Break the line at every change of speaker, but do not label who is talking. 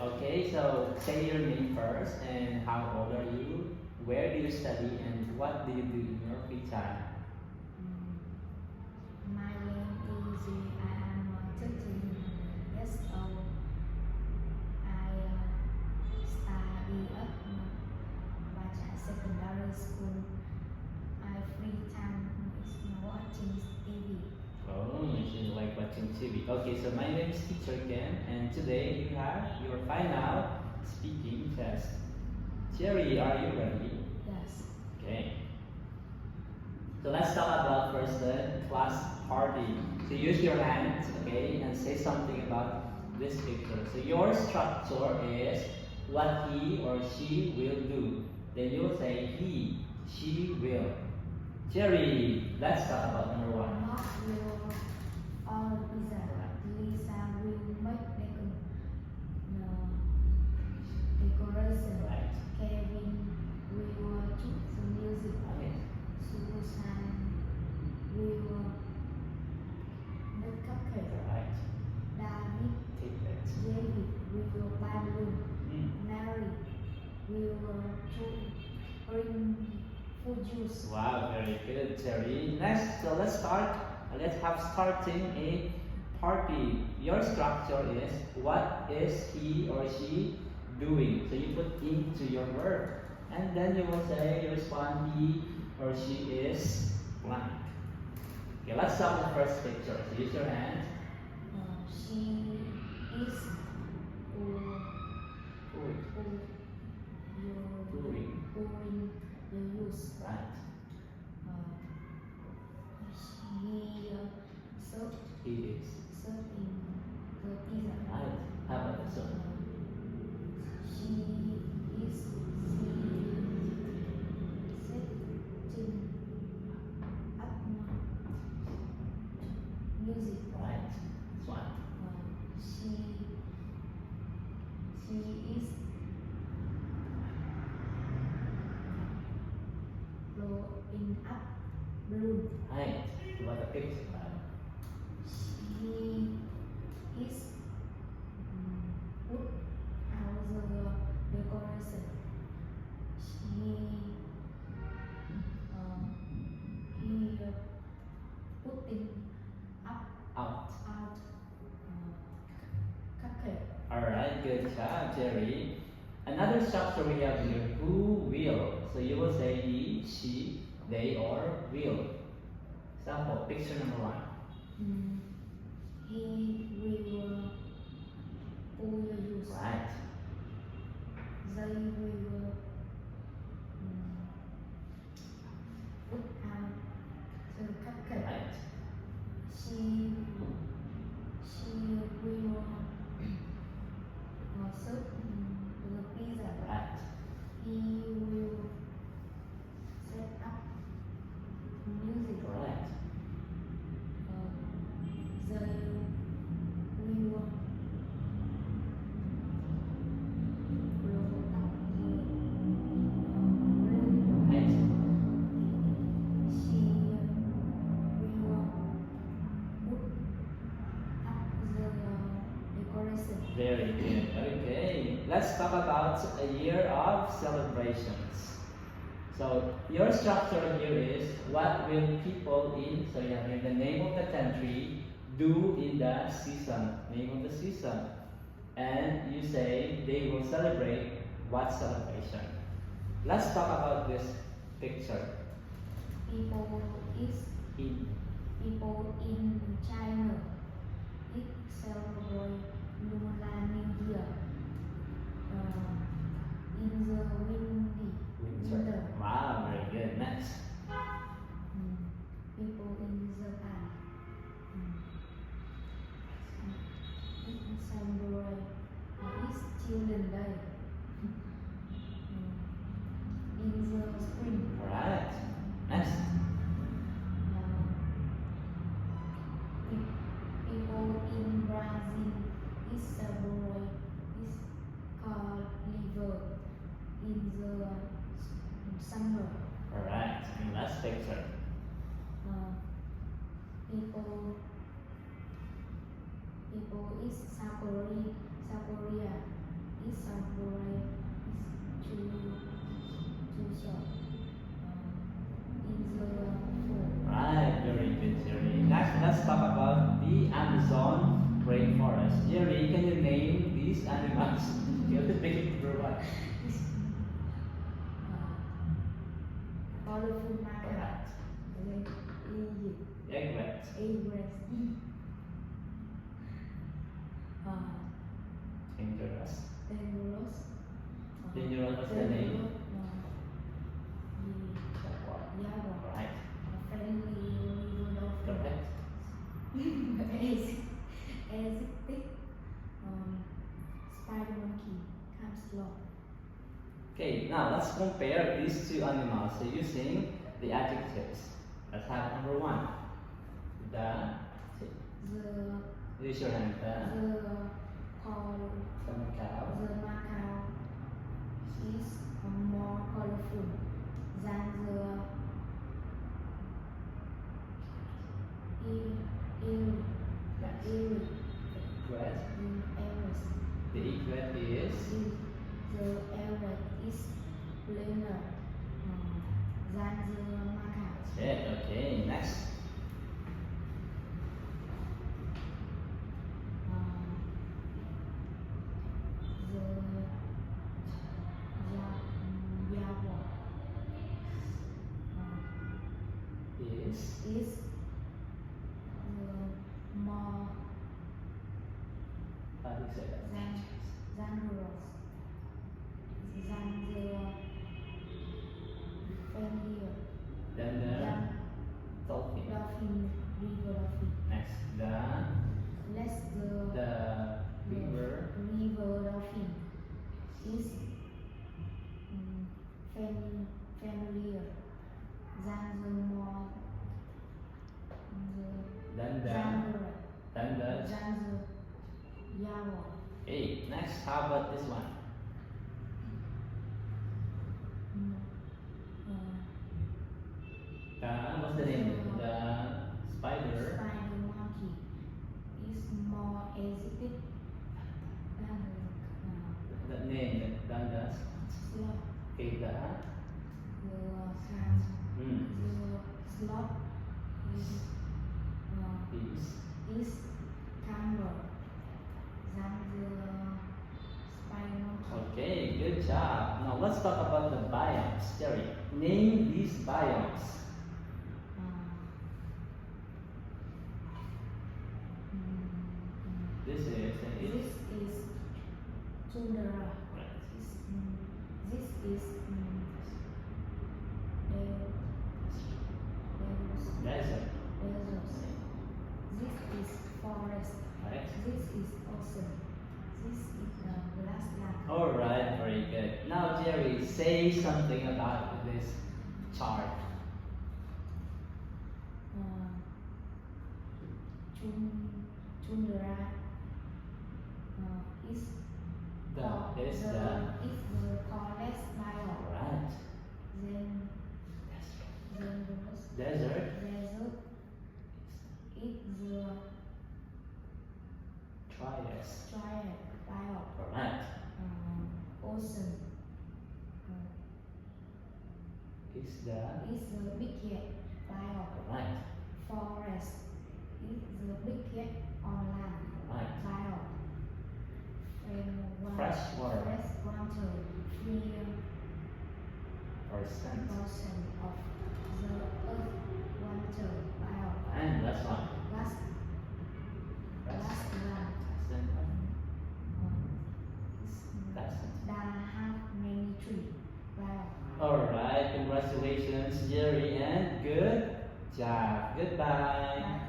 Okay, so say your name first and how old are you? Where do you study and what do you do in your free time?
My name is I am 13 years old. I study at Bajaj Secondary School. My free time is watching TV.
Oh, you like watching TV. Okay, so my name is Teacher Ken and today you have your final speaking test. Jerry, are you ready?
Yes.
Okay. So let's talk about first the class party. So use your hands, okay, and say something about this picture. So your structure is what he or she will do. Then you will say he, she will. Jerry, let's talk about number one.
Mark will order pizza. Lisa will make decoration.
Right.
Kevin will choose the music.
Okay.
Susan will make cupcake.
Right.
David,
Take that.
David will buy balloon.
Mm.
Mary will bring food juice.
Wow, very good, Jerry. Next, so let's start. Let's have starting a party. Your structure is what is he or she doing? So you put into your verb, and then you will say you respond he or she is blank. Okay, let's start with the first picture. So use your hand.
She is
Doing.
pouring the juice.
Right.
She served
He is.
in the pizza.
Right. How about this one?
She is setting up music.
Right. This one.
She is blowing up balloon.
Right. What a picture.
She is put out the decoration. He putting up
Out.
cupcake.
Alright, good job, Jerry. Another structure we have here, who will. So you will say he, she, they, or will. Example, picture number one.
He will pour the juice.
Right.
They will put out the cupcake.
Right.
She will serve the pizza.
Right.
He will set up music.
Right.
They will blow up the balloon.
Right.
She will put up the decoration.
Very good. Okay. Let's talk about a year of celebrations. So your structure here is what will people in, so you have here the name of the country, do in the season, name of the season. And you say they will celebrate what celebration. Let's talk about this picture.
People in China it celebrate Lunar New Year in the winter.
Wow, very good. Next.
People in Japan it celebrate it's Children's Day in the spring.
Alright. Next.
People in Brazil is celebrate is carnival in the summer.
Alright. And last picture.
People is South Korea
animals. You have to pick number one.
Colorful macaw.
Correct.
Then
Egret.
egrets.
Dangerous.
Dangerous.
Dangerous, what's the name? Jaguar.
Jaguar.
Right.
Friendly river dolphin.
Correct.
Asiatic. Spider monkey. Camp sloth.
Okay, now let's compare these two animals using the adjectives. Let's have number one. The
The
use your hand. The
call
macaw.
the macaw is more colorful than the
Next.
egret.
Egret.
The
The egret is
egret is plainer than the macaw.
it. Okay, next.
Jaguar
Is
is more
how do you say that?
dangerous than the friendlier
Then the
than
dolphin.
dolphin, river dolphin.
Next, the
Less
river.
river dolphin is familiar than the more
Then the
than
then the.
the jaguar.
Okay, next, how about this one? What's the name? The spider.
Spider monkey is more exotic than
The name than the.
sloth.
Okay, the.
The
Hmm.
sloth
Is.
is calmer than the spider monkey.
Okay, good job. Now let's talk about the biomes. Jerry, name these biomes. This is
This is tundra. This is
desert,
deserts. This is forest.
right?
This is ocean. This is grassland.
All right, very good. Now, Jerry, say something about this chart.
Tundra is
The is the
is the tallest biome.
all right.
Then the
Desert
desert is the
driest.
giant biome.
All right.
Ocean
Is the
is the biggest biome.
all right.
Forest is the biggest on land
All right.
biome.
Fresh water.
Fresh water, 3%
Percent.
of the earth water biome.
And last one.
Last land
Percent. Percent.
that have many trees biome.
All right. Congratulations, Jerry, and good job. Goodbye.